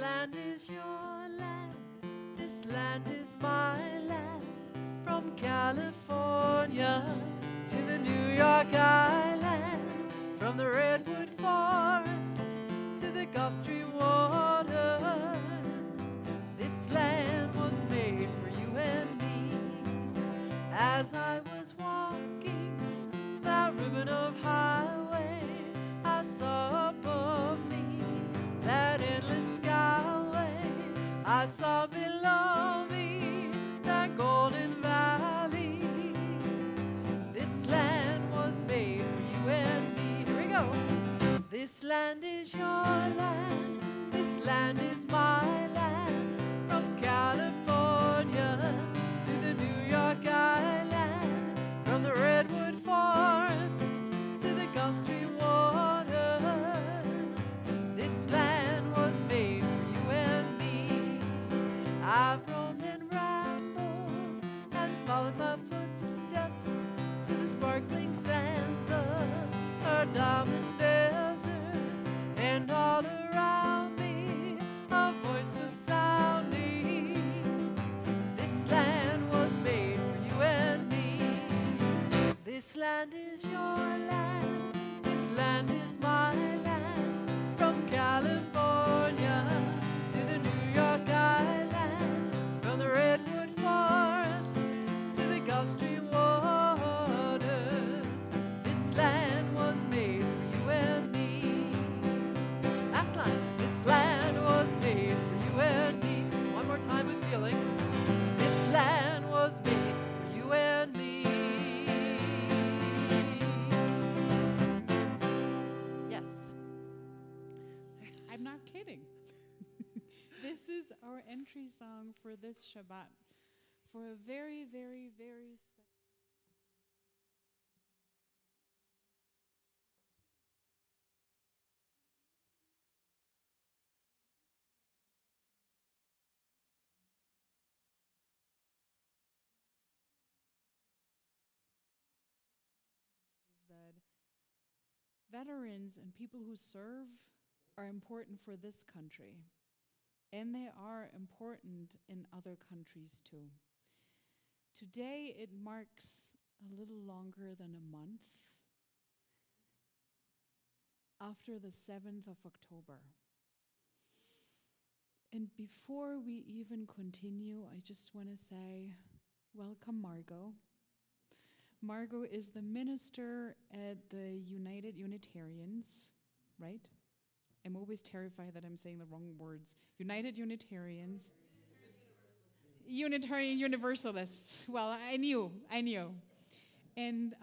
land is your land. This land is my land. From California to the New York Island. From the Redwood Forest to the Gulf Stream waters. This land was made for you and me. As I was walking that ribbon of highway, I saw above me that endless skyway. I saw below me that golden valley. This land was made for you and me. Here we go. This land is your land. This land is my land. From California to the New York Island. From the Redwood Forest to the Gulf Stream waters. This land was made for you and me. I've roamed and rambled and followed my footsteps to the sparkling sands of her diamond deserts. And all around me a voice was sounding. This land was made for you and me. This land is your land. This land is my land. From California to the New York Island. From the Redwood Forest to the Gulf Stream waters. This land was made for you and me. Last line. This land was made for you and me. One more time with feeling. This land was made for you and me. Yes. I'm not kidding. This is our entry song for this Shabbat, for a very, very, very special. That veterans and people who serve are important for this country, and they are important in other countries too. Today it marks a little longer than a month after the 7th of October. And before we even continue, I just want to say, welcome, Margot. Margot is the minister at the United Unitarians, right? I'm always terrified that I'm saying the wrong words. United Unitarians. Unitarian Universalists. Well, I knew. And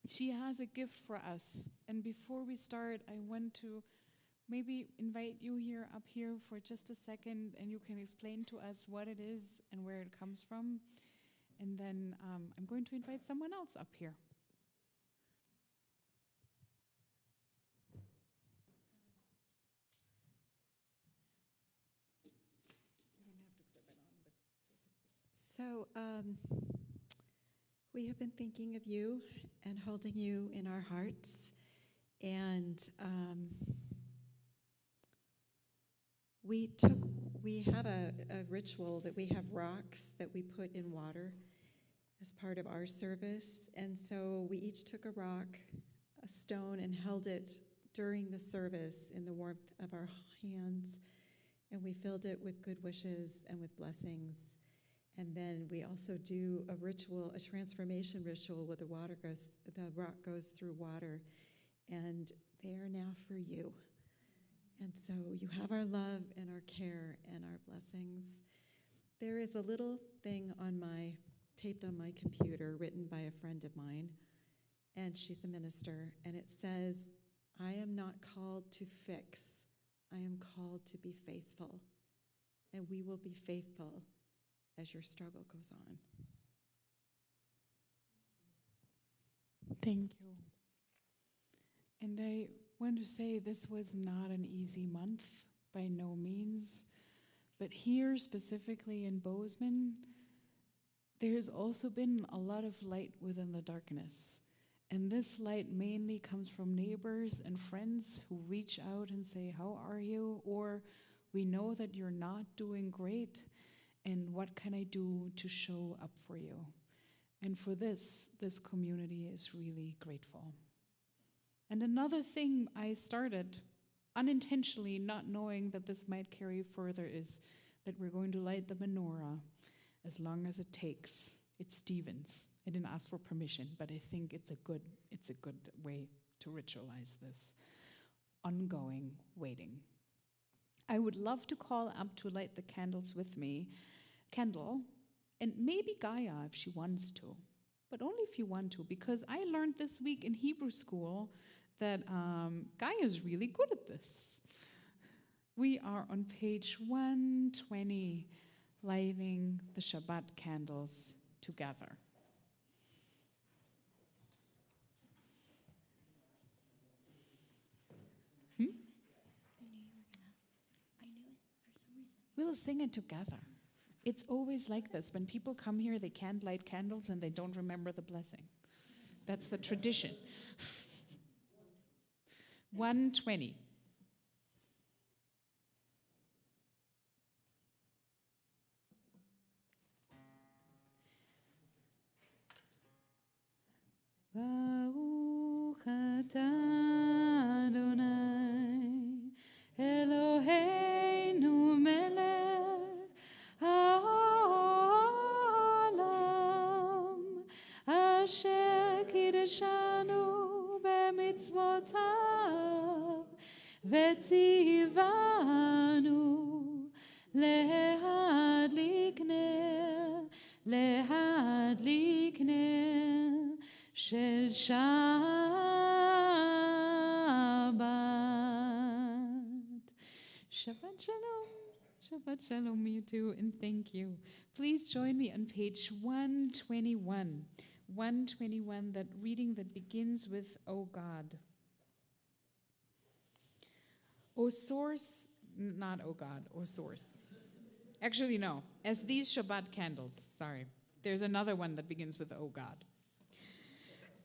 she has a gift for us. And before we start, I want to maybe invite you up here for just a second, and you can explain to us what it is and where it comes from. And then I'm going to invite someone else up here. So we have been thinking of you and holding you in our hearts. And we have a ritual that we have rocks that we put in water as part of our service. And so we each took a rock, a stone, and held it during the service in the warmth of our hands. And we filled it with good wishes and with blessings. And then we also do a ritual, a transformation ritual where the rock goes through water. And they are now for you. And so you have our love and our care and our blessings. There is a little thing taped on my computer, written by a friend of mine, and she's a minister, and it says, I am not called to fix, I am called to be faithful, and we will be faithful as your struggle goes on. Thank you. And I want to say this was not an easy month, by no means, but here specifically in Bozeman, there's also been a lot of light within the darkness. And this light mainly comes from neighbors and friends who reach out and say, how are you? Or We know that you're not doing great, and what can I do to show up for you? And for this community is really grateful. And another thing I started unintentionally, not knowing that this might carry further, is that we're going to light the menorah as long as it takes. It's Stephen's. I didn't ask for permission, but I think it's a good way to ritualize this ongoing waiting. I would love to call up to light the candles with me, and maybe Gaia if she wants to, but only if you want to, because I learned this week in Hebrew school that Gaia is really good at this. We are on page 120, lighting the Shabbat candles together. We'll sing it together. It's always like this. When people come here, they can't light candles and they don't remember the blessing. That's the tradition. 120. Baruch atah Adonai Eloheinu melech haolam asher kiddushanu b'mitzvotav v'tzivanu lehadlik ner Shel Shabbat. Shabbat Shalom. Shabbat Shalom, you too, and thank you. Please join me on page 121. 121, that reading that begins with, O God. O source, not O God, O source. Actually, no. As these Shabbat candles, sorry. There's another one that begins with O God.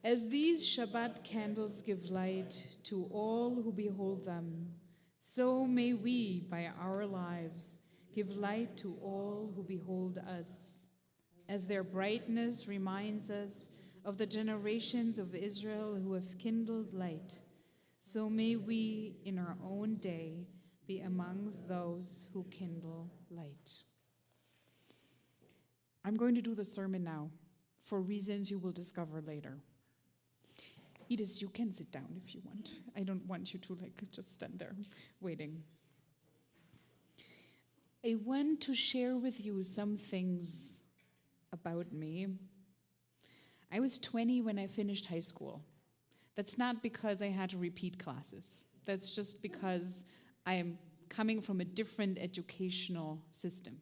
As these Shabbat candles give light to all who behold them, so may we, by our lives, give light to all who behold us. As their brightness reminds us of the generations of Israel who have kindled light, so may we, in our own day, be amongst those who kindle light. I'm going to do the sermon now, for reasons you will discover later. Edith, you can sit down if you want. I don't want you to just stand there waiting. I want to share with you some things about me. I was 20 when I finished high school. That's not because I had to repeat classes. That's just because I am coming from a different educational system.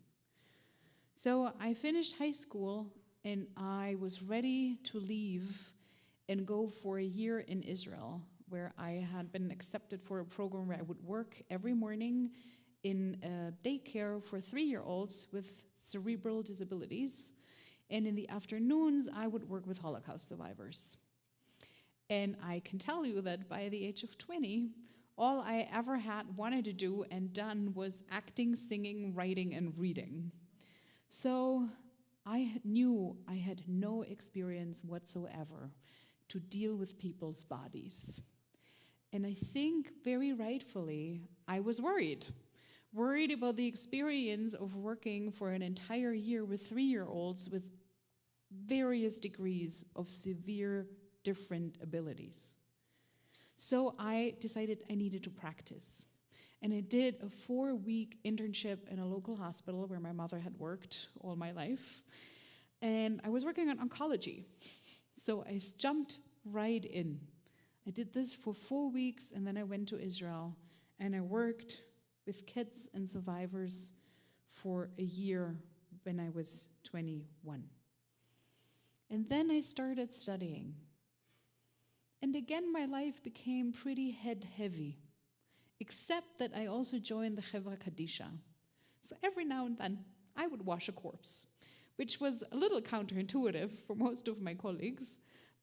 So I finished high school and I was ready to leave and go for a year in Israel, where I had been accepted for a program where I would work every morning in a daycare for 3-year-olds with cerebral disabilities. And in the afternoons, I would work with Holocaust survivors. And I can tell you that by the age of 20, all I ever had wanted to do and done was acting, singing, writing, and reading. So I knew I had no experience whatsoever to deal with people's bodies. And I think very rightfully, I was worried about the experience of working for an entire year with 3-year-olds with various degrees of severe different abilities. So I decided I needed to practice. And I did a 4-week internship in a local hospital where my mother had worked all my life. And I was working on oncology. So I jumped right in. I did this for 4 weeks, and then I went to Israel, and I worked with kids and survivors for a year when I was 21. And then I started studying. And again, my life became pretty head-heavy, except that I also joined the Chevra Kadisha. So every now and then, I would wash a corpse, which was a little counterintuitive for most of my colleagues,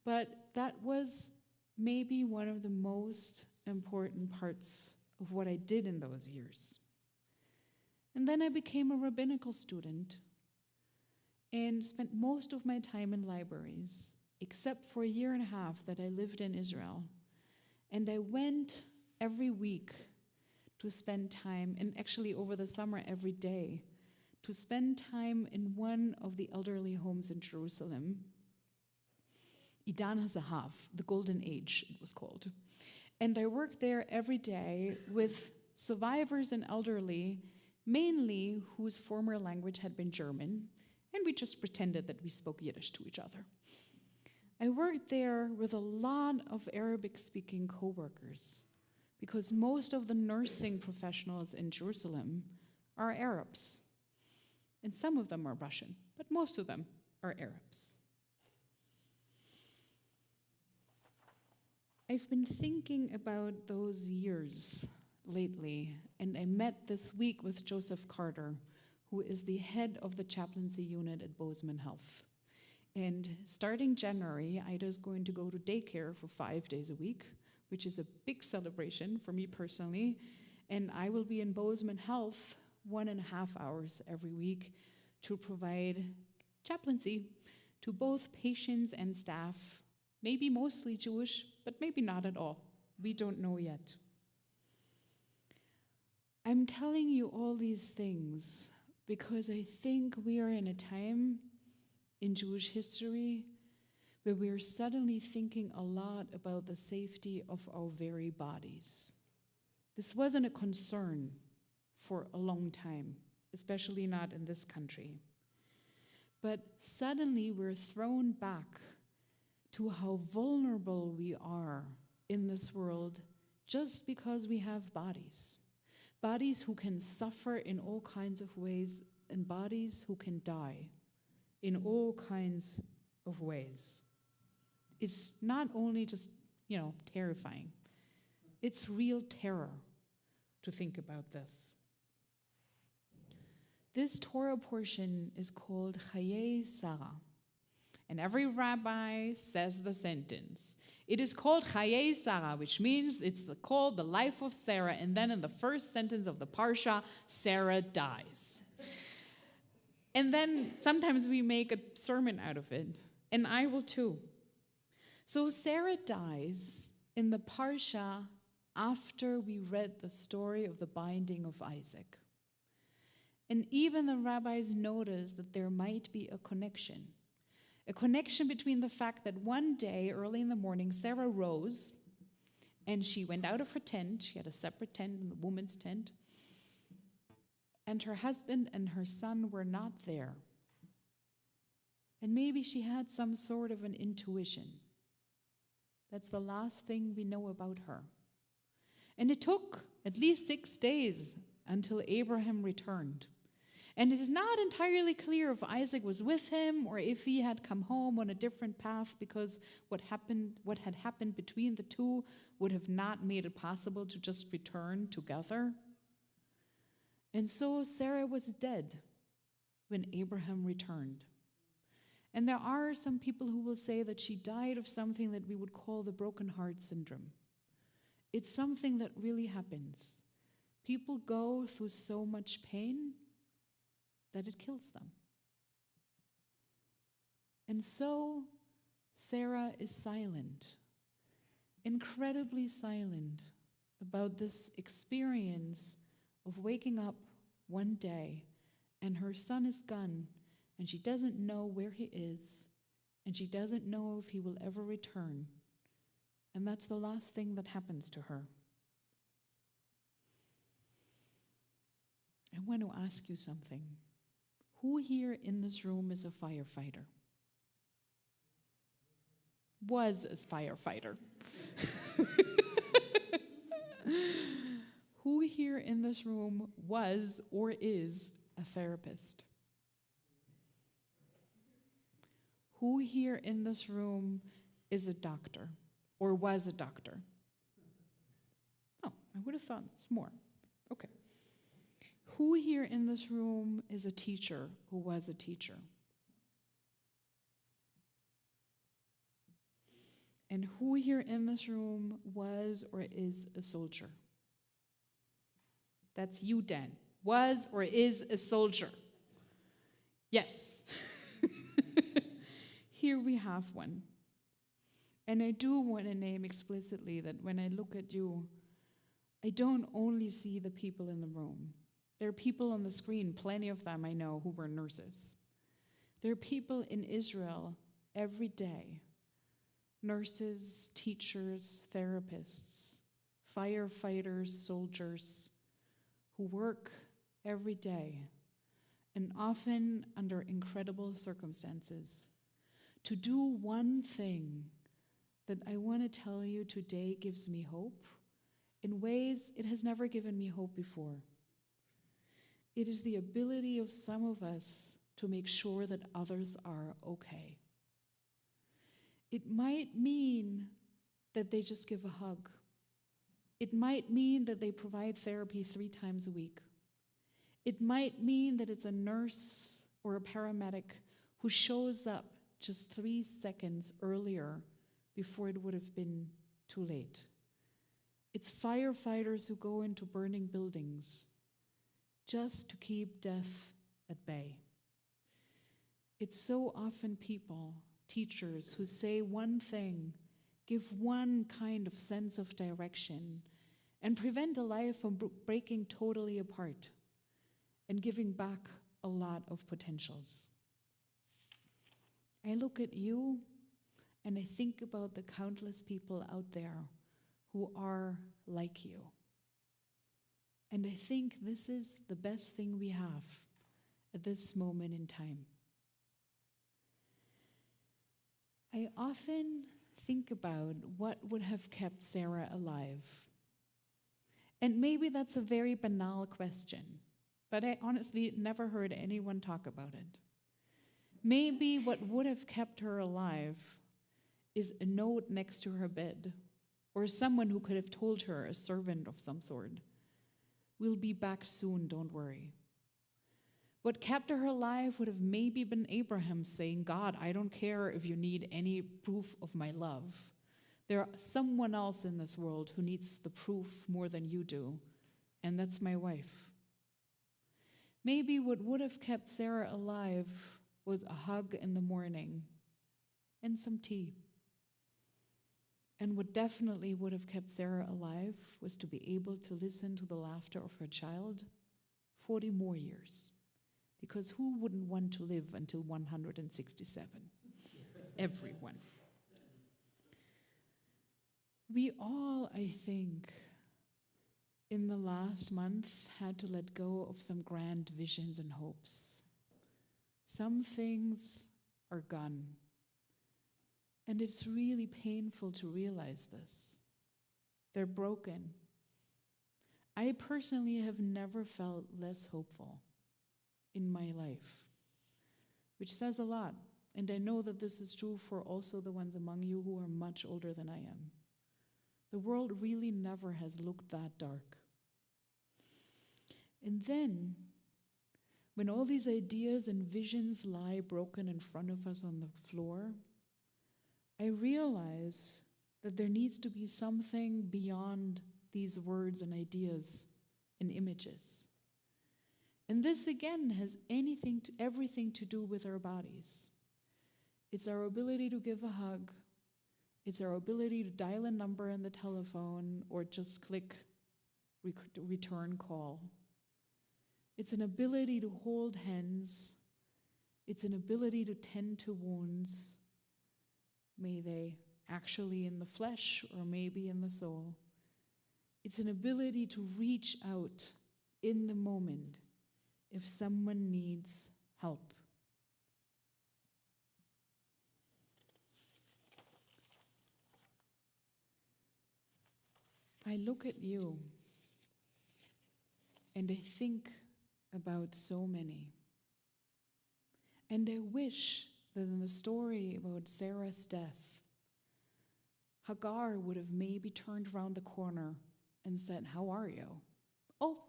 but that was maybe one of the most important parts of what I did in those years. And then I became a rabbinical student and spent most of my time in libraries, except for a year and a half that I lived in Israel. And I went every week to spend time, and actually over the summer every day, to spend time in one of the elderly homes in Jerusalem. Idan HaZahav, the Golden Age, it was called. And I worked there every day with survivors and elderly, mainly whose former language had been German, and we just pretended that we spoke Yiddish to each other. I worked there with a lot of Arabic-speaking co-workers, because most of the nursing professionals in Jerusalem are Arabs. And some of them are Russian, but most of them are Arabs. I've been thinking about those years lately, and I met this week with Joseph Carter, who is the head of the chaplaincy unit at Bozeman Health. And starting January, Ida's going to go to daycare for 5 days a week, which is a big celebration for me personally. And I will be in Bozeman Health 1.5 hours every week to provide chaplaincy to both patients and staff, maybe mostly Jewish, but maybe not at all. We don't know yet. I'm telling you all these things because I think we are in a time in Jewish history where we are suddenly thinking a lot about the safety of our very bodies. This wasn't a concern for a long time, especially not in this country. But suddenly we're thrown back to how vulnerable we are in this world just because we have bodies. Bodies who can suffer in all kinds of ways, and bodies who can die in all kinds of ways. It's not only just, terrifying. It's real terror to think about this. This Torah portion is called Chayei Sarah. And every rabbi says the sentence. It is called Chayei Sarah, which means it's called the life of Sarah. And then in the first sentence of the Parsha, Sarah dies. And then sometimes we make a sermon out of it. And I will too. So Sarah dies in the Parsha after we read the story of the binding of Isaac. And even the rabbis noticed that there might be a connection between the fact that one day, early in the morning, Sarah rose and she went out of her tent. She had a separate tent in the woman's tent. And her husband and her son were not there. And maybe she had some sort of an intuition. That's the last thing we know about her. And it took at least 6 days until Abraham returned. And it is not entirely clear if Isaac was with him or if he had come home on a different path, because what had happened between the two would have not made it possible to just return together. And so Sarah was dead when Abraham returned. And there are some people who will say that she died of something that we would call the broken heart syndrome. It's something that really happens. People go through so much pain that it kills them. And so Sarah is silent, incredibly silent about this experience of waking up one day and her son is gone and she doesn't know where he is and she doesn't know if he will ever return. And that's the last thing that happens to her. I want to ask you something. Who here in this room is a firefighter? Was a firefighter. Who here in this room was or is a therapist? Who here in this room is a doctor or was a doctor? Oh, I would have thought it's more. Okay. Who here in this room is a teacher who was a teacher? And who here in this room was or is a soldier? That's you, Dan. was or is a soldier. Yes. Here we have one. And I do want to name explicitly that when I look at you, I don't only see the people in the room. There are people on the screen, plenty of them I know, who were nurses. There are people in Israel every day, nurses, teachers, therapists, firefighters, soldiers, who work every day and often under incredible circumstances to do one thing that I want to tell you today gives me hope in ways it has never given me hope before. It is the ability of some of us to make sure that others are okay. It might mean that they just give a hug. It might mean that they provide therapy 3 times a week. It might mean that it's a nurse or a paramedic who shows up just 3 seconds earlier before it would have been too late. It's firefighters who go into burning buildings just to keep death at bay. It's so often people, teachers, who say one thing, give one kind of sense of direction, and prevent a life from breaking totally apart and giving back a lot of potentials. I look at you and I think about the countless people out there who are like you. And I think this is the best thing we have at this moment in time. I often think about what would have kept Sarah alive. And maybe that's a very banal question, but I honestly never heard anyone talk about it. Maybe what would have kept her alive is a note next to her bed, or someone who could have told her, a servant of some sort, "We'll be back soon, don't worry." What kept her alive would have maybe been Abraham saying, "God, I don't care if you need any proof of my love. There's someone else in this world who needs the proof more than you do, and that's my wife." Maybe what would have kept Sarah alive was a hug in the morning and some tea. And what definitely would have kept Sarah alive was to be able to listen to the laughter of her child 40 more years. Because who wouldn't want to live until 167? Everyone. We all, I think, in the last months had to let go of some grand visions and hopes. Some things are gone. And it's really painful to realize this. They're broken. I personally have never felt less hopeful in my life, which says a lot. And I know that this is true for also the ones among you who are much older than I am. The world really never has looked that dark. And then, when all these ideas and visions lie broken in front of us on the floor, I realize that there needs to be something beyond these words and ideas and images. And this again has everything to do with our bodies. It's our ability to give a hug. It's our ability to dial a number in the telephone or just click return call. It's an ability to hold hands. It's an ability to tend to wounds. May they actually in the flesh or maybe in the soul. It's an ability to reach out in the moment if someone needs help. I look at you and I think about so many. And I wish that in the story about Sarah's death, Hagar would have maybe turned around the corner and said, "How are you?" "Oh,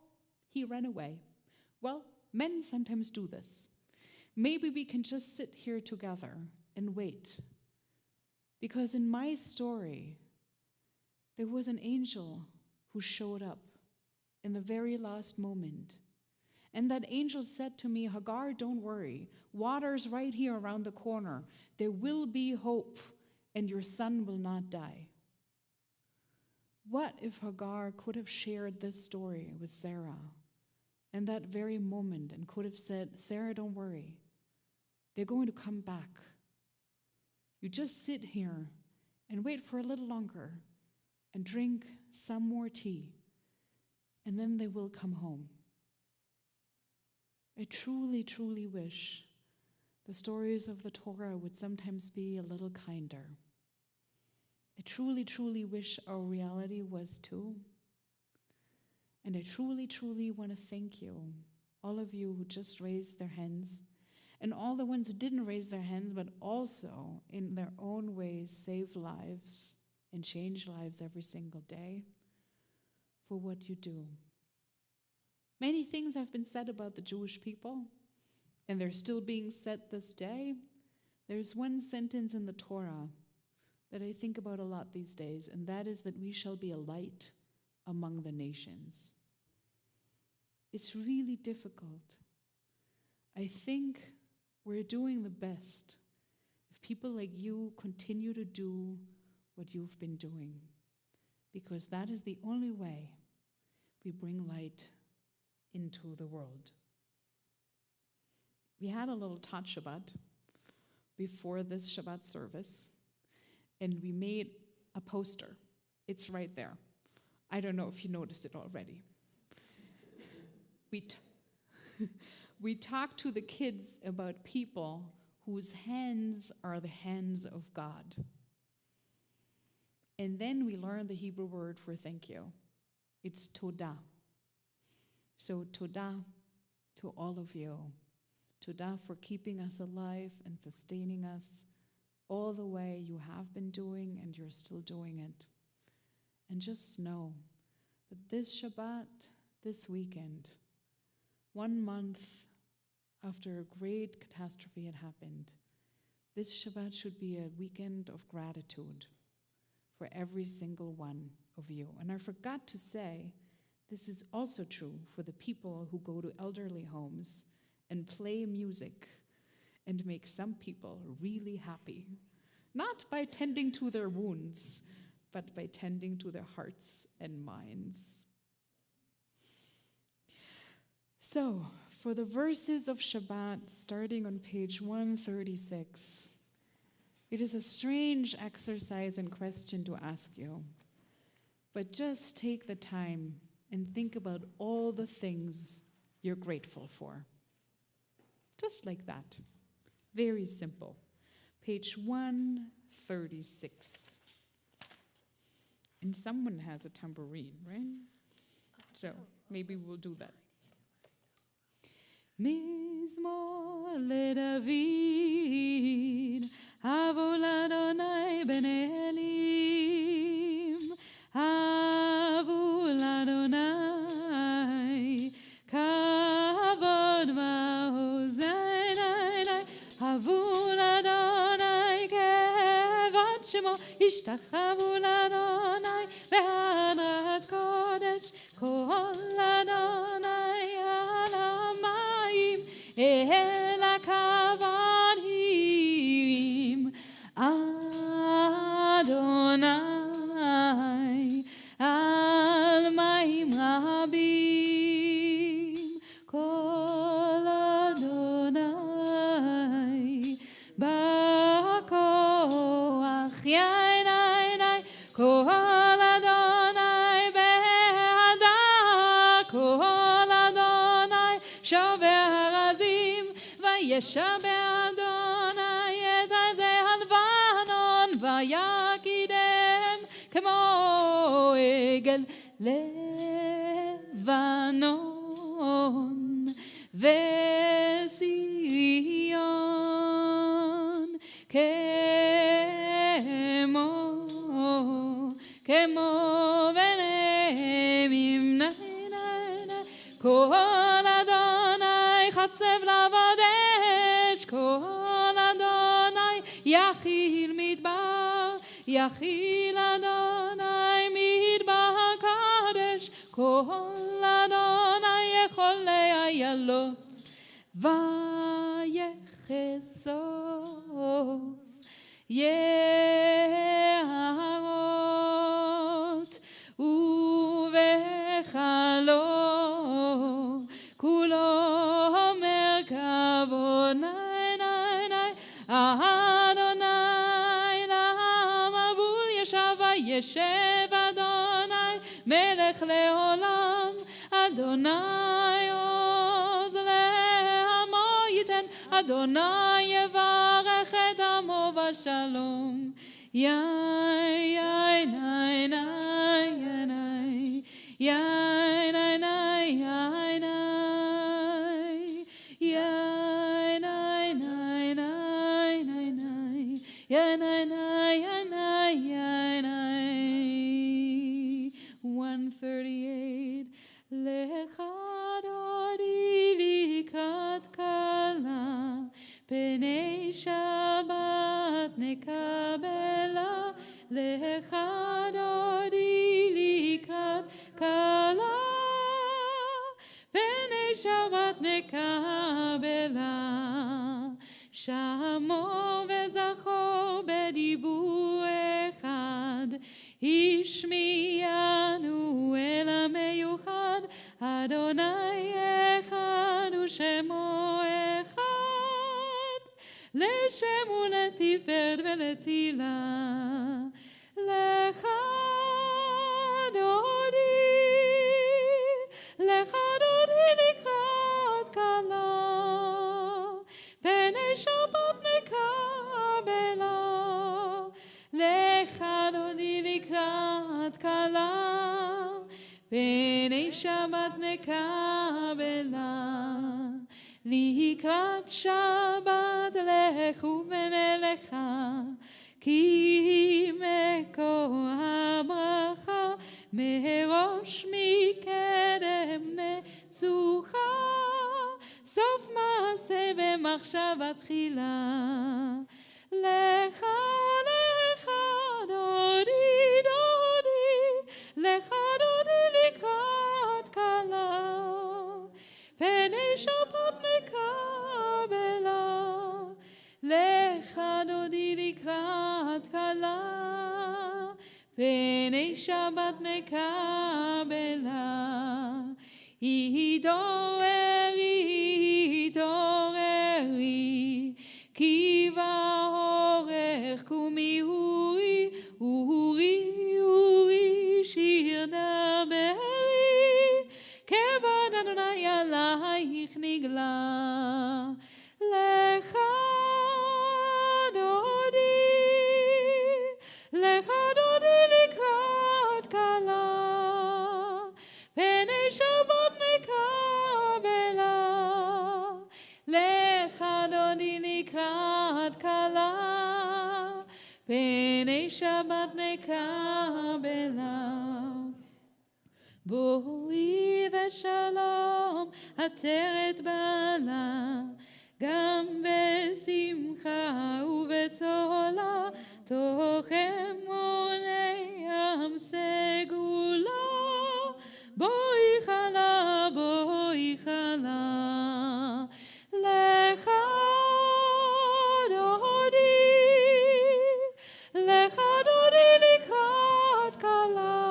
he ran away." Well, men sometimes do this. Maybe we can just sit here together and wait. Because in my story, there was an angel who showed up in the very last moment And that angel said to me, Hagar, don't worry. Water's right here around the corner. There will be hope, and your son will not die. What if Hagar could have shared this story with Sarah in that very moment and could have said, Sarah, don't worry. They're going to come back. You just sit here and wait for a little longer and drink some more tea, and then they will come home. I truly, truly wish the stories of the Torah would sometimes be a little kinder. I truly, truly wish our reality was too. And I truly, truly want to thank you, all of you who just raised their hands, and all the ones who didn't raise their hands, but also in their own ways save lives and change lives every single day for what you do. Many things have been said about the Jewish people, and they're still being said this day. There's one sentence in the Torah that I think about a lot these days, and that is that we shall be a light among the nations. It's really difficult. I think we're doing the best if people like you continue to do what you've been doing, because that is the only way we bring light into the world. We had a little Tat Shabbat before this Shabbat service, and we made a poster. It's right there. I don't know if you noticed it already. We talked to the kids about people whose hands are the hands of God. And then we learned the Hebrew word for thank you. It's todah. So todah to all of you. Todah for keeping us alive and sustaining us all the way you have been doing and you're still doing it. And just know that this Shabbat, this weekend, 1 month after a great catastrophe had happened, this Shabbat should be a weekend of gratitude for every single one of you. And I forgot to say, this is also true for the people who go to elderly homes and play music and make some people really happy. Not by tending to their wounds, but by tending to their hearts and minds. So, for the verses of Shabbat, starting on page 136, it is a strange exercise and question to ask you, but just take the time and think about all the things you're grateful for. Just like that. Very simple. Page 136. And someone has a tambourine, right? So maybe we'll do that. Mizmor leDavid, Havo l'Adonai ben Elim, Havo l'Adonai, Kavod va'ozenai, Havo l'Adonai, Kevod shemo, Ishtachavu l'Adonai, Be'adrat kodesh, Kol l'Adonai alamayim, El HaKavadim, Adonai, al mayim rabim, Kol Adonai, ba'koach yainai, Kol Adonai be'adah, Kol Adonai shover harazim, vayeshaber Adonai et hazeh halvanon, vayakidem kemo egel levanon, ve'Zion kemo ve'nemim nainai, Kol Adonai chatzev lavadesh, Kol Adonai yachil midbar, yachil Adonai midbar kadesh, כל אדוני יכול להעלות ויחסוף יערות ובחלום כולו מרכבו נאי נאי נאי אדוני למבול ישב וישב אדוני מלך לעולם אדוני עוז לעמו ייתן אדוני יברך את עמו בשלום יאי יאי נאי נאי נאי יאי נאי נאי יאי נאי יאי נאי נאי נאי נאי נאי יאי נאי נאי נאי יאי נאי 138 לך דודי לקראת כלה פני שבת נקבלה לך דודי לקראת כלה פני שבת נקבלה שמור וזכור בדיבור אחד השמיענו אל המיוחד אדוני אחד ושמו אחד לשם ולתפארת ולתהילה לך דודי לקראת כלה פני שבת נקבלה לך דודי לקראת כלה פני שבת נקבלה לקראת שבת לכו ונלכה כי מקור הברכה מראש מקדם נצוחה סוף מעשה במחשבה תחילה לך לך דודי דודי לך דודי לקראת כלה פני שבת נקבלה לך דודי לקראת כלה פני שבת נקבלה התעוררי התעוררי כי באורך קומי אורי אורי אורי שיר דברי כבוד אדוני עלייך נגלה לך דודי לקראת כלה פני שבת נקבלה לך דודי לקראת כלה פני שבת נקבלה בואי ושלום עטרת בעלה גם בשמחה ובצהלה תוך אמוני עם סגולה בואי חלה בואי חלה לך דודי לקראת כלה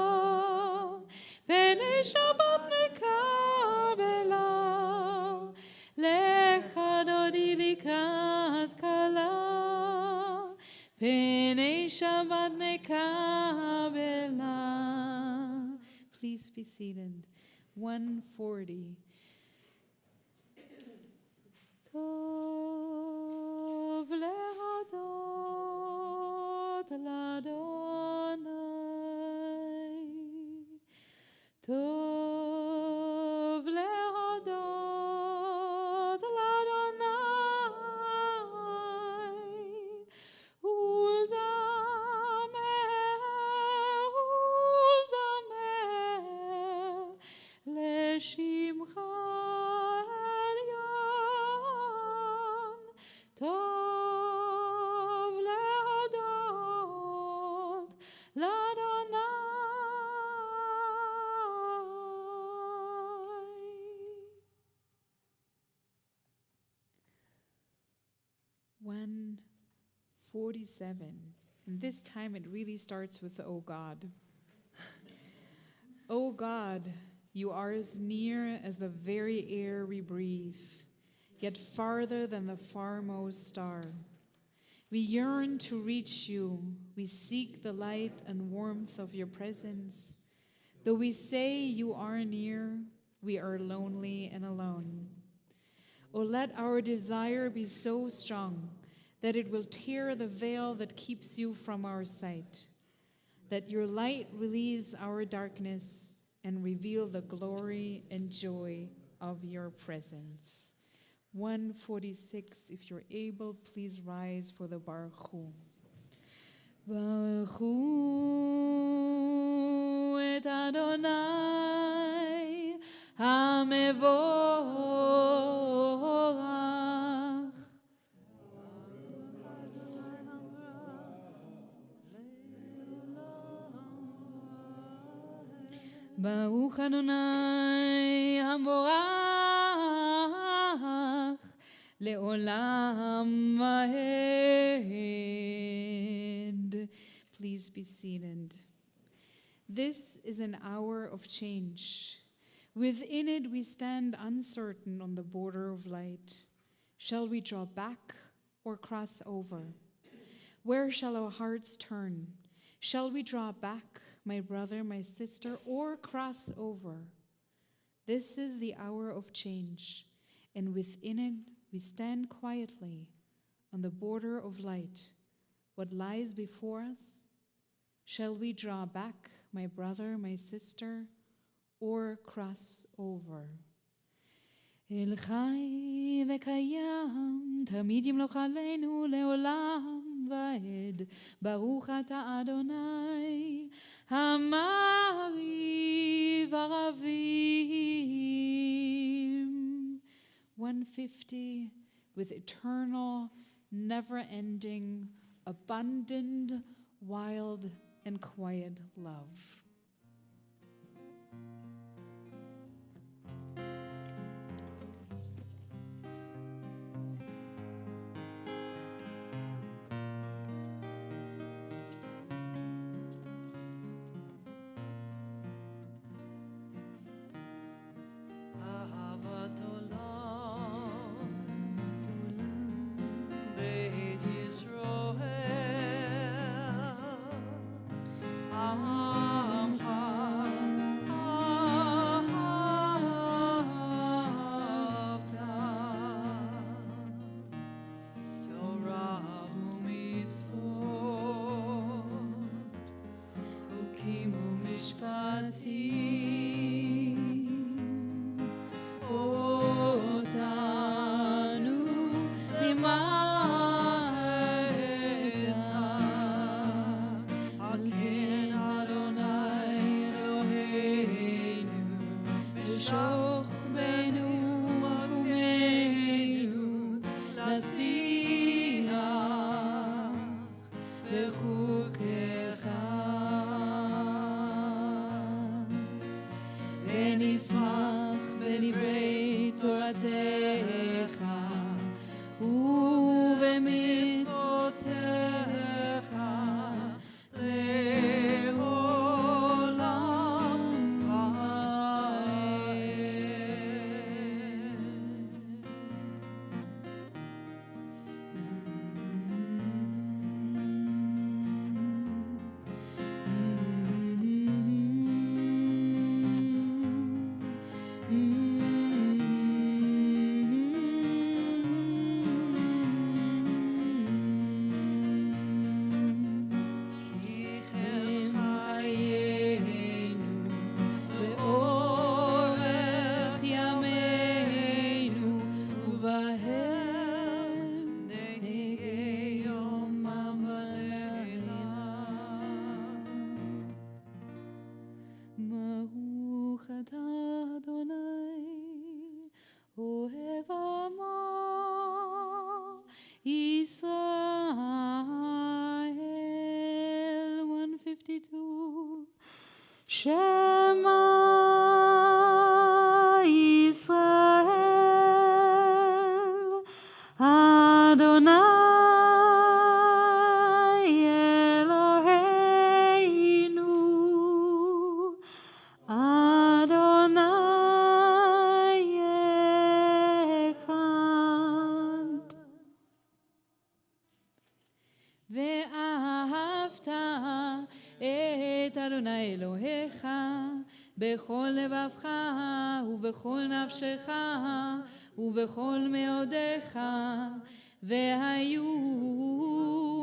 פני שבת נקבלה לך דודי לקראת כלה פני שבת נקבלה. Please be seated. 140. טוב להודות לאדוני טוב להודות לאדוני ולזמר לשמך עליון טוב להודות 147. And this time it really starts with "O God." O God, you are as near as the very air we breathe, yet farther than the farmost star. We yearn to reach you. We seek the light and warmth of your presence. Though we say you are near, we are lonely and alone. Oh, let our desire be so strong that it will tear the veil that keeps you from our sight. Let your light release our darkness and reveal the glory and joy of your presence. 146, if you're able, please rise for the Baruch Hu. Baruch Hu et Adonai HaMevorach. Baruch Adonai HaMevorach Le'olam Vaed. Please be seated. This is an hour of change. Within it we stand uncertain on the border of light. Shall we draw back or cross over? Where shall our hearts turn? Shall we draw back, my brother, my sister, or cross over? This is the hour of change, and within it we stand quietly on the border of light. What lies before us? Shall we draw back, my brother, my sister, or cross over? El Chai v'Kayam, Tamid Yimloch Aleinu le'olam va'ed. Baruch Ata Adonai, Hamari v'Aravim. 150, with eternal, never-ending, abundant, wild, and quiet love. Israel. 152. Shema Israel, Adonai אלוהיך בכל לבבך ובכל נפשך ובכל מאודיך, והיו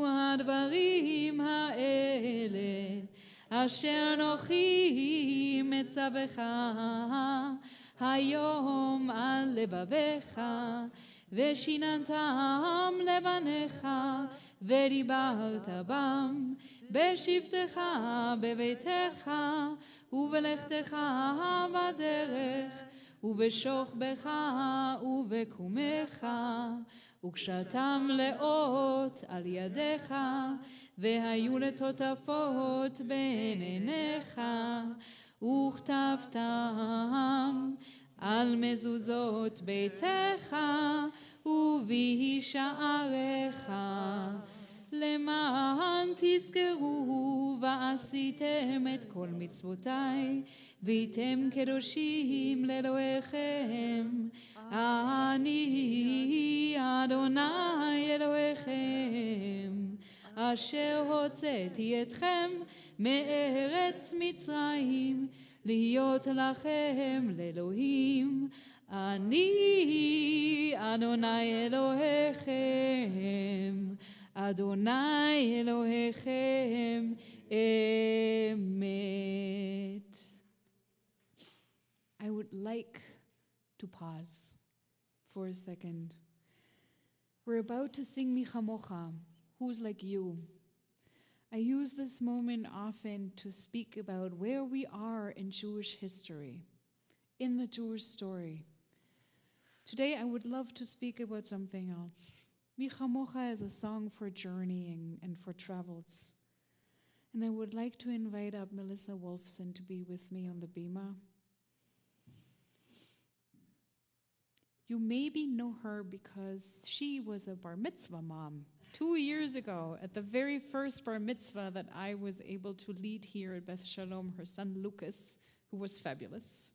הדברים האלה אשר אנוכי מצווך היום על לבביך, ושיננתם לבניך ודיברת בם בשבתך בביתך ובלכתך בדרך ובשוכבך ובקומך, וקשרתם לאות על ידיך, והיו לטוטפות בין עיניך, וכתבתם על מזוזות ביתך ובשעריך, למען תזכרו ועשיתם את כל מצוותיי, והייתם קדושים לאלוהיכם. אני אדוני אלוהיכם, אשר הוצאתי אתכם מארץ מצרים, להיות לכם לאלוהים. אני אדוני אלוהיכם, אדוני אלוהיכם אמת. I would like to pause for a second. We're about to sing Mi Chamocha, who's like you. I use this moment often to speak about where we are in Jewish history, in the Jewish story. Today I would love to speak about something else. Mi Chamocha is a song for journeying and for travels. And I would like to invite up Melissa Wolfson to be with me on the bima. You maybe know her because she was a bar mitzvah mom 2 years ago at the very first bar mitzvah that I was able to lead here at Beth Shalom. Her son Lucas, who was fabulous,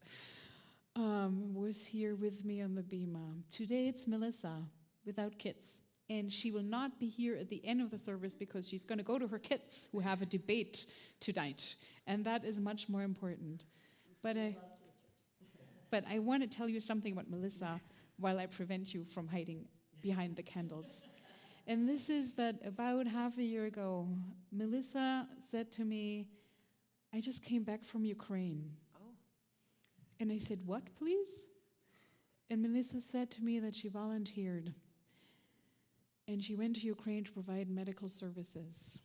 was here with me on the bima. Today it's Melissa without kids. And she will not be here at the end of the service because she's going to go to her kids who have a debate tonight. And that is much more important. But I want to tell you something about Melissa while I prevent you from hiding behind the candles. And this is that about half a year ago, Melissa said to me, I just came back from Ukraine. Oh. And I said, what, please? And Melissa said to me that she volunteered. And she went to Ukraine to provide medical services.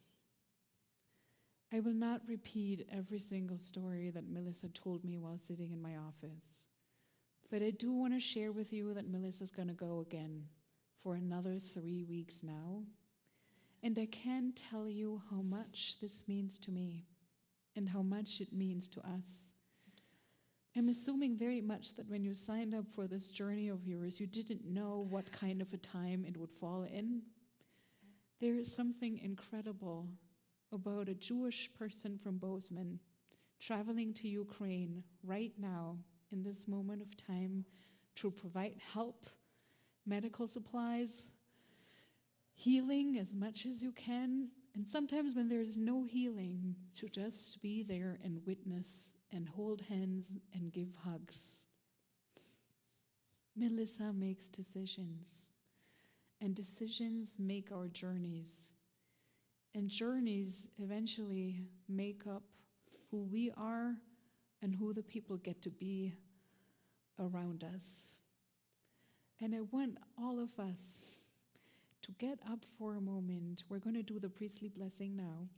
I will not repeat every single story that Melissa told me while sitting in my office. But I do want to share with you that Melissa's going to go again for another 3 weeks now. And I can't tell you how much this means to me and how much it means to us. I'm assuming very much that when you signed up for this journey of yours, you didn't know what kind of a time it would fall in. There is something incredible about a Jewish person from Bozeman traveling to Ukraine right now in this moment of time to provide help, medical supplies, healing as much as you can, and sometimes when there is no healing, to just be there and witness and hold hands and give hugs. Melissa makes decisions, and decisions make our journeys. And journeys eventually make up who we are and who the people get to be around us. And I want all of us to get up for a moment. We're going to do the priestly blessing now,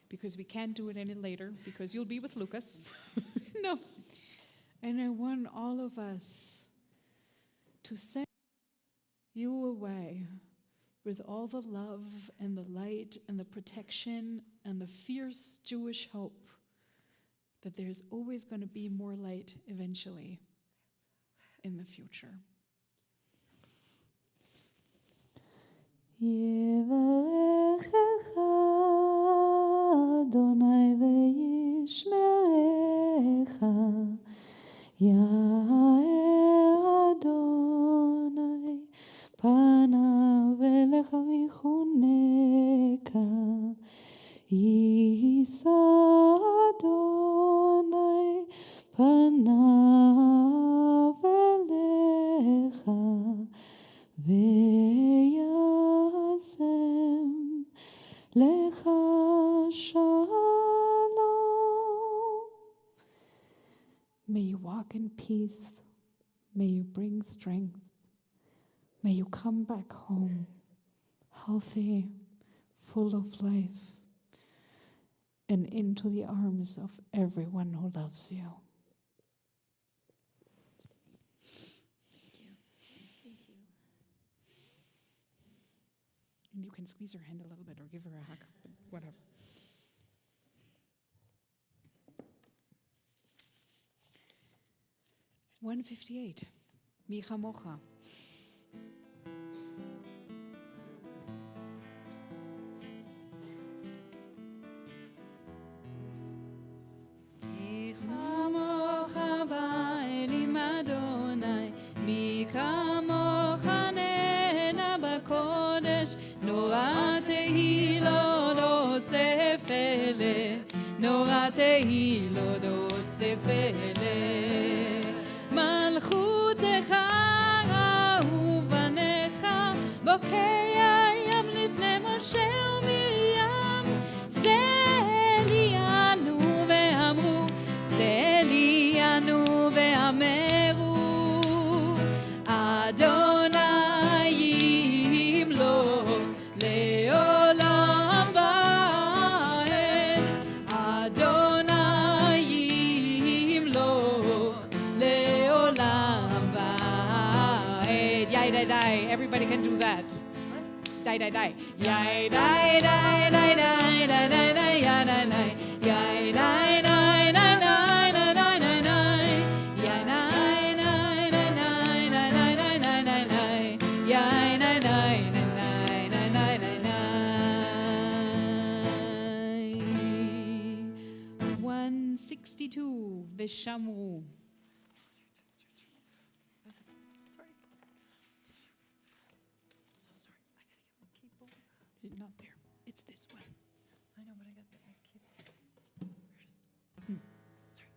because we can't do it any later, because you'll be with Lucas. No. And I want all of us to send you away with all the love and the light and the protection and the fierce Jewish hope that there's always going to be more light eventually in the future. יברכך אדוני וישמרך, יאר אדוני פניו אליך ויחונקה, יישא וישם לך shalom. May you walk in peace. May you bring strength. May you come back home healthy, full of life, and into the arms of everyone who loves you. And you can squeeze her hand a little bit or give her a hug, but whatever. $158. Mi chamocha. Mi chamocha ba'elim Adonai, mi kamocha nena b'kodesh, nora tehilot osef eleh, nora tehilot osef eleh. מלכותך ובניך בוקע ים לפני משה ומרים זה אלינו ואמרו זה אלינו ואמרו אדוני ימלוך לעולם ועד אדוני ימלוך Die. Everybody can do that. Die. Yai, die. Yai, die. Yai, die. Yai, die. Yai, $162. Veshamru. Not there. It's this one. I know, but I got the key. Sorry.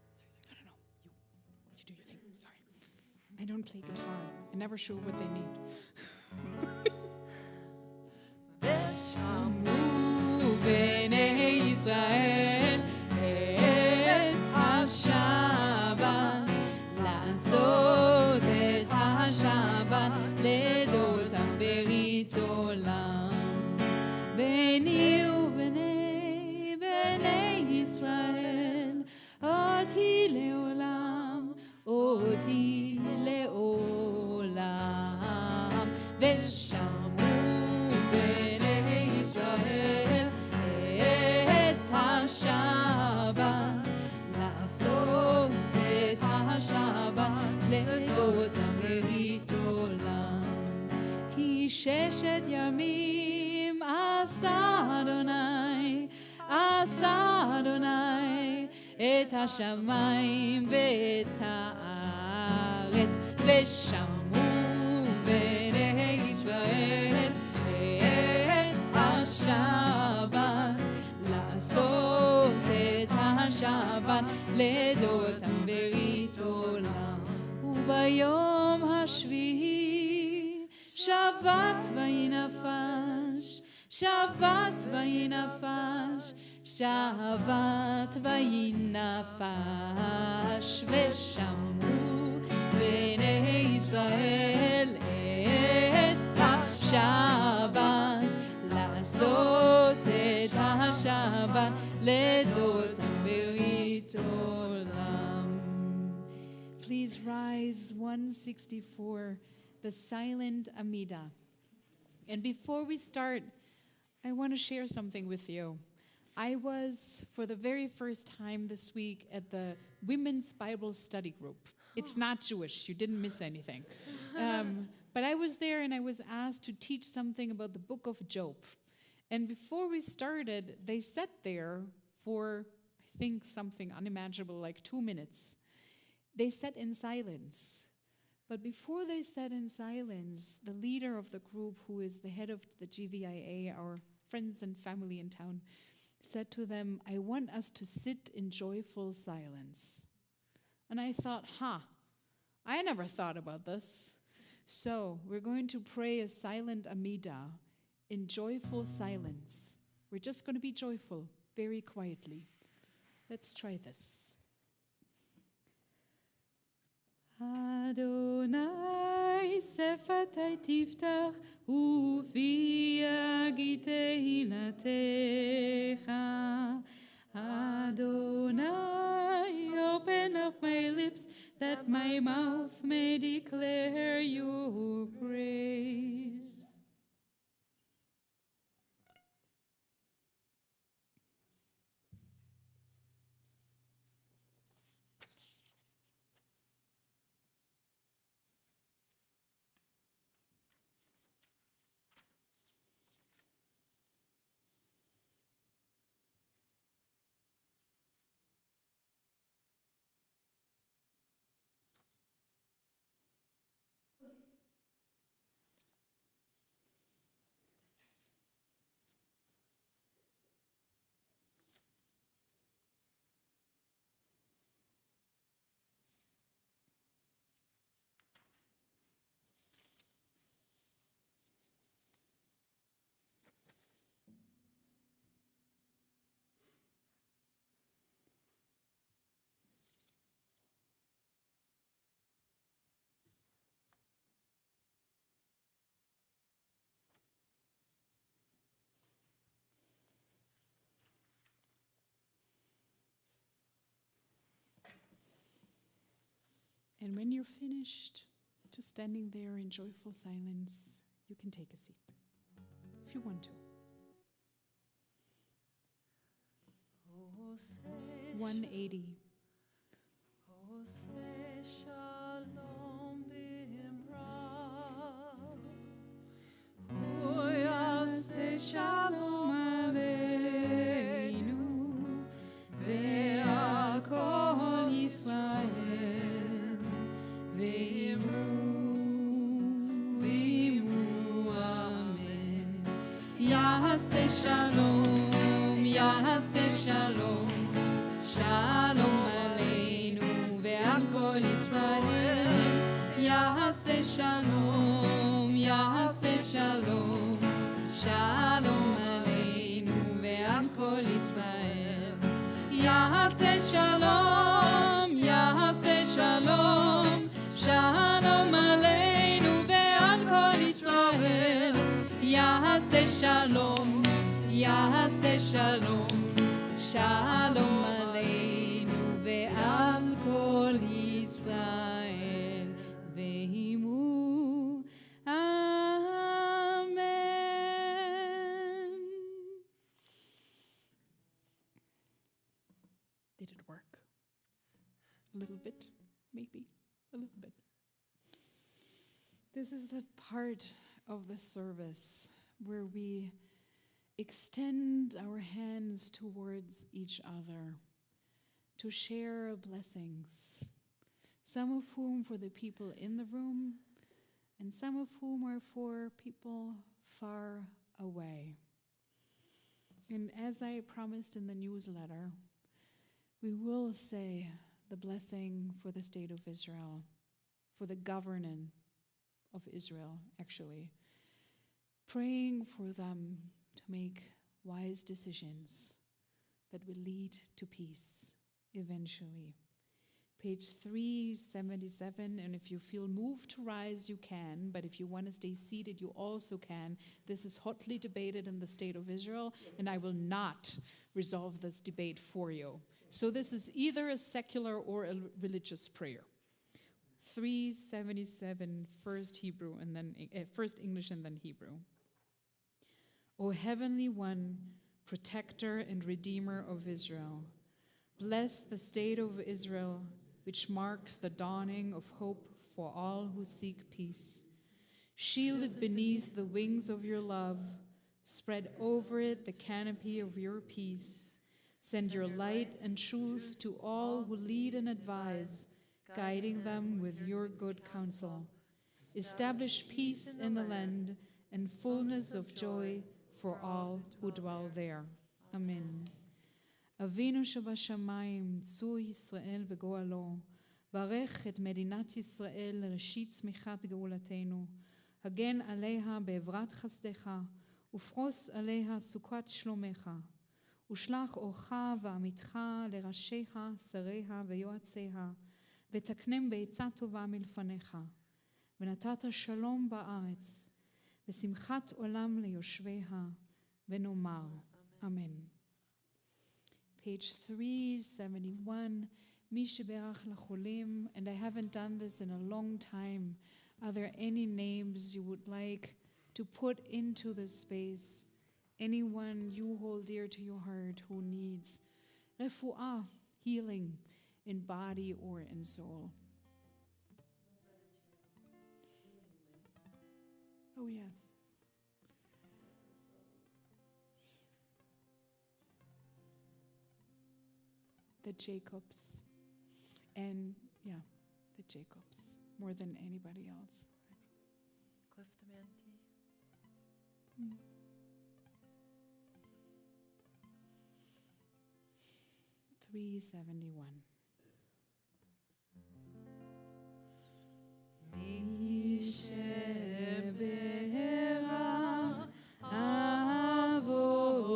No. You do your thing. Sorry. I don't play guitar. I'm never sure what they need. ושמעו בני ישראל את השבת, לעשות את השבת לדותם ברית עולם. ביני ובני בני ישראל, עוד היא לעולם, עוד היא לעולם. ושמעו בני ישראל את השבת, לעשות את השבת לדותם ברית עולם. כי ששת ימים עשה אדוני את השמיים ואת הארץ, ושמעו בני ישראל את השבת, לעשות את השבת לדותם ברית עולם. וביום השביעי שבת ויהי נפש, שבת ויהי נפש, שבת ויהי נפש. ושמעו בני ישראל את השבת, לעשות את השבת לדותם ברית עולם. Please rise. 164. The silent Amida. And before we start, I want to share something with you. I was, for the very first time this week, at the Women's Bible Study Group. It's not Jewish. You didn't miss anything. But I was there and I was asked to teach something about the book of Job. And before we started, they sat there for, I think, something unimaginable, like 2 minutes. They sat in silence. But before they sat in silence, the leader of the group, who is the head of the GVIA, our friends and family in town, said to them, I want us to sit in joyful silence. And I thought, I never thought about this. So we're going to pray a silent Amida in joyful silence. We're just going to be joyful, very quietly. Let's try this. Adonai sefatai tiftach ufi agitei latecha. Adonai, open up my lips that my mouth may declare your praise. And when you're finished, just standing there in joyful silence, you can take a seat if you want to. 180. Shalom bimra. Oyase shalom aleinu ve'al kol Yisrael ve'imru amen. Yase shalom, yase shalom. Shalom aleinu ve'al kol Yisrael. Yase shalom, yase shalom. Shalom aleinu ve'al kol Yisrael. Yase shalom, yase shalom. Shalom aleinu ve'al kol Yisrael. Yase shalom, yase shalom. Shalom aleinu ve'al kol Yisrael ve'imu. Amen. Did it work? A little bit, maybe, a little bit. This is the part of the service where we extend our hands towards each other to share blessings, some of whom for the people in the room, and some of whom are for people far away. And as I promised in the newsletter, we will say the blessing for the state of Israel, for the governance of Israel, actually, praying for them to make wise decisions that will lead to peace eventually. Page 377, and if you feel moved to rise, you can, but if you want to stay seated, you also can. This is hotly debated in the state of Israel, and I will not resolve this debate for you. So this is either a secular or a religious prayer. 377, first Hebrew and then first English and then Hebrew. O Heavenly One, Protector and Redeemer of Israel, bless the state of Israel, which marks the dawning of hope for all who seek peace. Shield it beneath the wings of your love. Spread over it the canopy of your peace. Send your light and truth to all who lead and advise, guiding them with your good counsel. Establish peace in the land and fullness of joy for all who dwell there. Amen. Avinu Shabashamayim, Tzu Yisrael v'goalo, ברך את מדינת ישראל לראשית צמיחת גאולתנו. הגן עליה בעברת חסדך, ופרוס עליה סוכת שלומך. ושלח אורך ועמיתך לראשיה, שריה ויועציה, ותקנם בעצה טובה מלפניך. ונתת שלום בארץ, ושמחת עולם ליושביה, ונאמר אמן. Page 371, מי שברך לחולים, and I haven't done this in a long time. Are there any names you would like to put into this space? Anyone you hold dear to your heart who needs refuah, healing in body or in soul? Oh, yes. The Jacobs. And, yeah, the Jacobs, more than anybody else. Cliff Demanti. 371. מי שברך אבותינו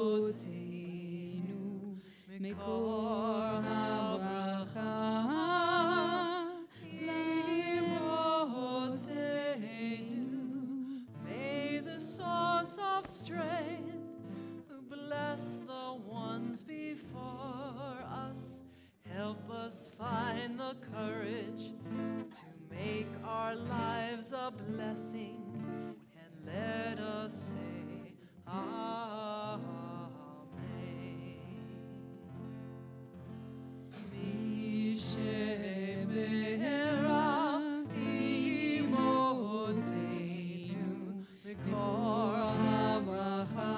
מקור הברכה לאמותינו. May the source of strength bless the ones before us. Help us find the courage to make our lives a blessing, and let us say Amen. מי שברך אמותינו מקור הברכה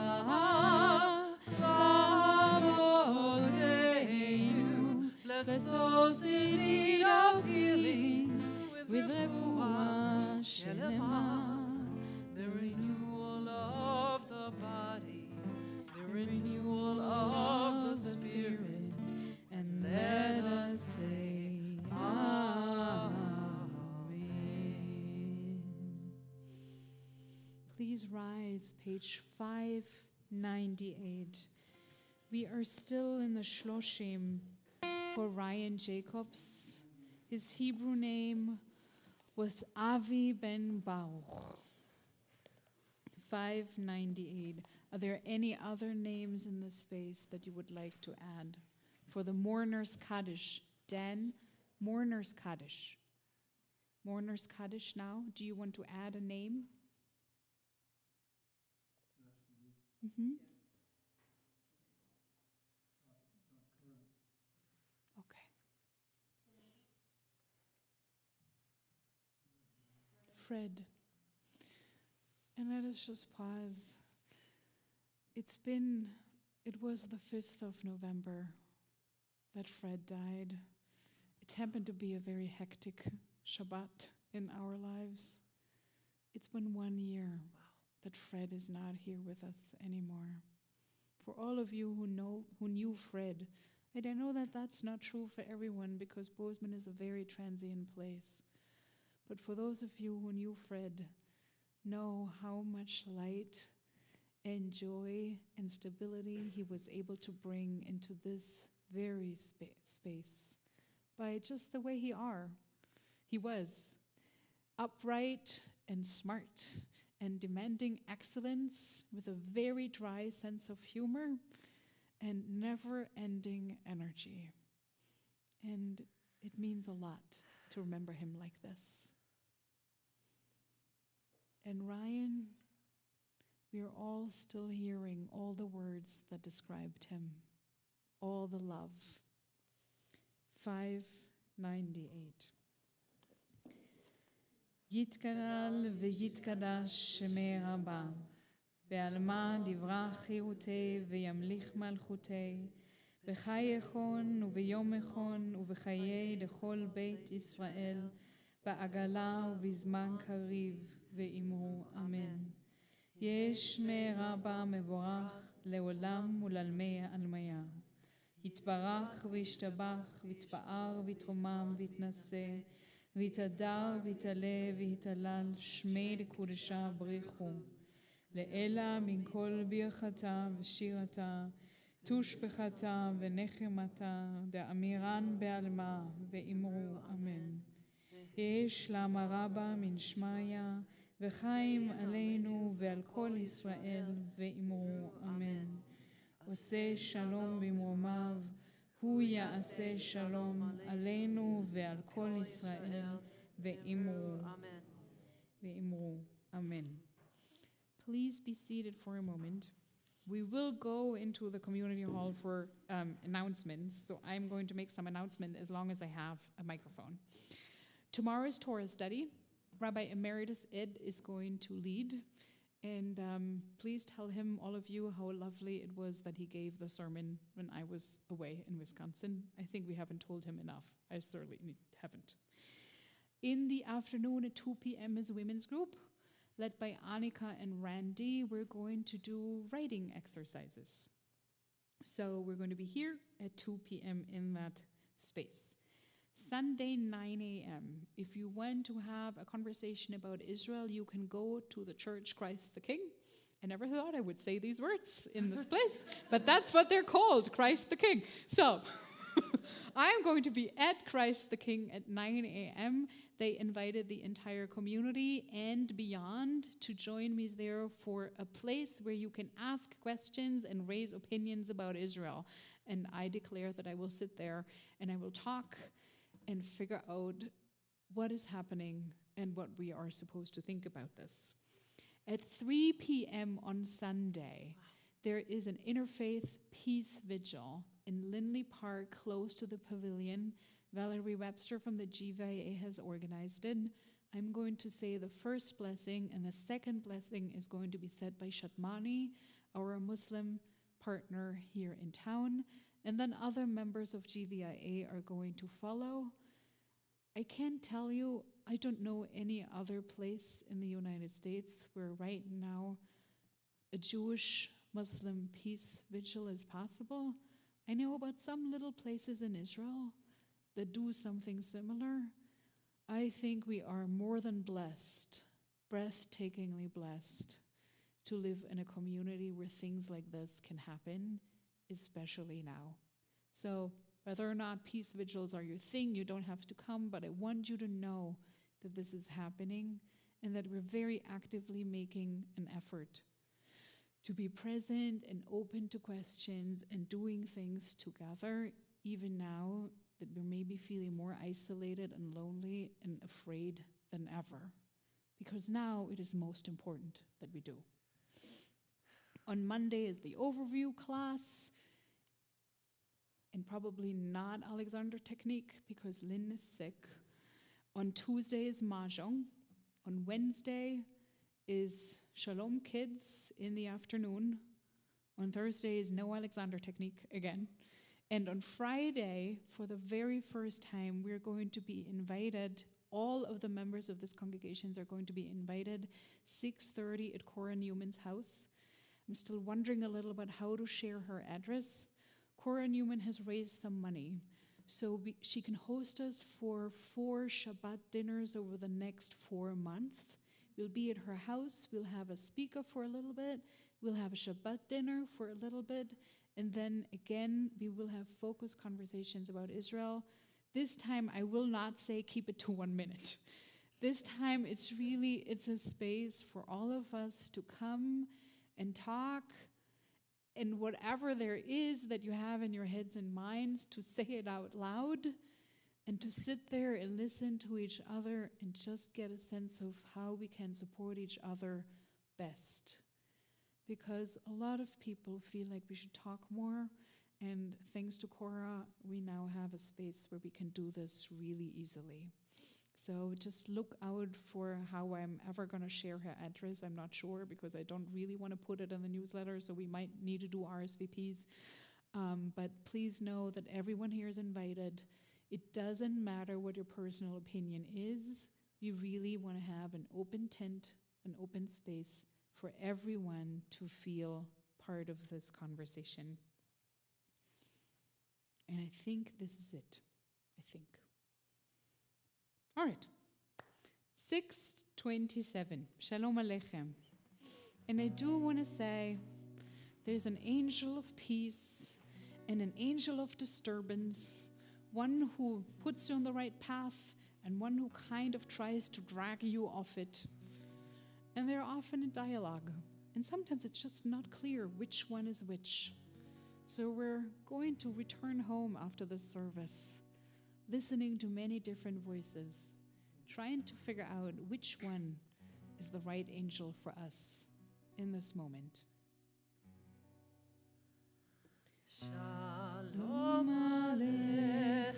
לאמותינו. Bless those in need of healing with refuah shelema, the renewal of the body, the renewal of the spirit, and let us say Amen. Please rise, page 598. We are still in the Shloshim for Ryan Jacobs. His Hebrew name was Avi ben Baruch. 598. Are there any other names in this space that you would like to add? For the Mourners Kaddish, Dan, Mourners Kaddish. Mourners Kaddish now. Do you want to add a name? Mm-hmm. Okay. Fred. And let us just pause. It was the 5th of November that Fred died. It happened to be a very hectic Shabbat in our lives. It's been 1 year that Fred is not here with us anymore. For all of you who knew Fred, and I know that that's not true for everyone because Bozeman is a very transient place. But for those of you who knew Fred, know how much light and joy and stability he was able to bring into this very space by just the way he was upright and smart and demanding excellence with a very dry sense of humor and never-ending energy. And it means a lot to remember him like this. And Ryan, we are all still hearing all the words that described him, all the love. 598. יתקלל ויתקדש שמי רבה, בעלמא דברה חירותי וימליך מלכותי, בחי יכון וביום יכון ובחיי לכל בית ישראל, בעגלה ובזמן קריב, ואמרו אמן. יש שמי רבה מבורך לעולם ולעלמי עלמיה. יתברך וישתבח, ויתפאר ויתרומם ויתנשא, ויתהדר ויתעלה ויתהלל, שמי לקודשה בריחו. לאלה מן כל ברכתה ושירתה, תושבחתה ונחמתה, דאמירן בעלמה, ואמרו אמן. יש למה רבה מן שמיא, וחיים עלינו ועל כל ישראל, ואמרו אמן. עושה שלום במרומיו, הוא יעשה שלום עלינו ועל כל ישראל, ואמרו אמן. Please be seated for a moment. We will go into the community hall for announcements, so I'm going to make some announcement as long as I have a microphone. Tomorrow's Torah study, Rabbi Emeritus Ed is going to lead, and please tell him, all of you, how lovely it was that he gave the sermon when I was away in Wisconsin. I think we haven't told him enough. I certainly haven't. In the afternoon at 2 p.m. is a women's group, led by Annika and Randy. We're going to do writing exercises. So we're going to be here at 2 p.m. in that space. Sunday, 9 a.m. If you want to have a conversation about Israel, you can go to the church Christ the King. I never thought I would say these words in this place, but that's what they're called, Christ the King. So I'm going to be at Christ the King at 9 a.m. They invited the entire community and beyond to join me there for a place where you can ask questions and raise opinions about Israel. And I declare that I will sit there and I will talk and figure out what is happening and what we are supposed to think about this. At 3 p.m. on Sunday, there is an interfaith peace vigil in Lindley Park, close to the pavilion. Valerie Webster from the GVA has organized it. I'm going to say the first blessing, and the second blessing is going to be said by Shatmani, our Muslim partner here in town, and then other members of GVIA are going to follow. I can't tell you, I don't know any other place in the United States where right now a Jewish-Muslim peace vigil is possible. I know about some little places in Israel that do something similar. I think we are more than blessed, breathtakingly blessed, to live in a community where things like this can happen, especially now. So whether or not peace vigils are your thing, you don't have to come, but I want you to know that this is happening and that we're very actively making an effort to be present and open to questions and doing things together, even now that we're maybe feeling more isolated and lonely and afraid than ever, because now it is most important that we do. On Monday is the overview class, and probably not Alexander Technique because Lynn is sick. On Tuesday is Mahjong. On Wednesday is Shalom Kids in the afternoon. On Thursday is no Alexander Technique again. And on Friday, for the very first time, we're going to be invited, all of the members of this congregation are going to be invited, 6:30 at Cora Newman's house. I'm still wondering a little about how to share her address. Cora Newman has raised some money, so she can host us for 4 Shabbat dinners over the next 4 months. We'll be at her house, we'll have a speaker for a little bit, we'll have a Shabbat dinner for a little bit, and then again, we will have focused conversations about Israel. This time, I will not say keep it to 1 minute. This time, it's a space for all of us to come and talk, and whatever there is that you have in your heads and minds, to say it out loud, and to sit there and listen to each other and just get a sense of how we can support each other best. Because a lot of people feel like we should talk more, and thanks to Cora, we now have a space where we can do this really easily. So just look out for how I'm ever going to share her address. I'm not sure because I don't really want to put it in the newsletter, so we might need to do RSVPs. But please know that everyone here is invited. It doesn't matter what your personal opinion is. We really want to have an open tent, an open space for everyone to feel part of this conversation. And I think this is it. I think. All right. 6:27. Shalom Aleichem. And I do want to say there's an angel of peace and an angel of disturbance, one who puts you on the right path and one who kind of tries to drag you off it. And they're often in dialogue. And sometimes it's just not clear which one is which. So we're going to return home after this service, listening to many different voices, trying to figure out which one is the right angel for us in this moment. Shalom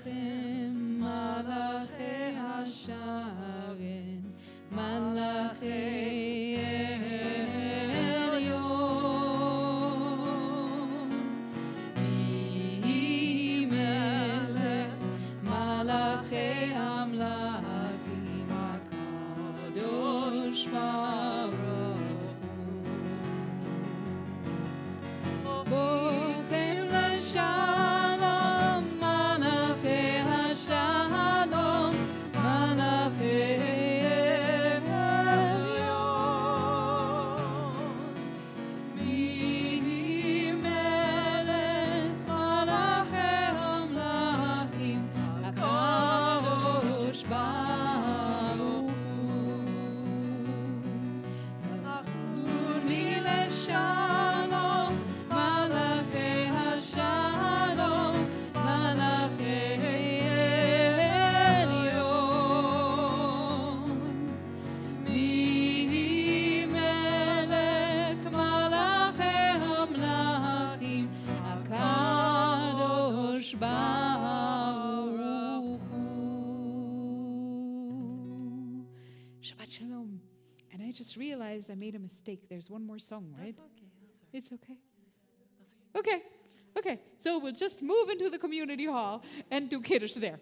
Aleichem, Malachi Hashem, Malachi Elyon, Mi Melech, Malachi Amlachim, HaKadosh Baruch Hu. Bochem l'shalom, Malachi Hashalom, Malachi Elyon, Mi Melech, Malachi Amlachim, HaKadosh Baruch Hu. Malachuni l'shalom, Malachi Hashalom, Malachi Elyon, Mi Melech, Malachi Amlachim, HaKadosh Baruch Hu. Shabbat Shalom. And I just realized I made a mistake. There's one more song, right? That's okay. It's okay. Okay. Okay. So we'll just move into the community hall and do Kiddush there.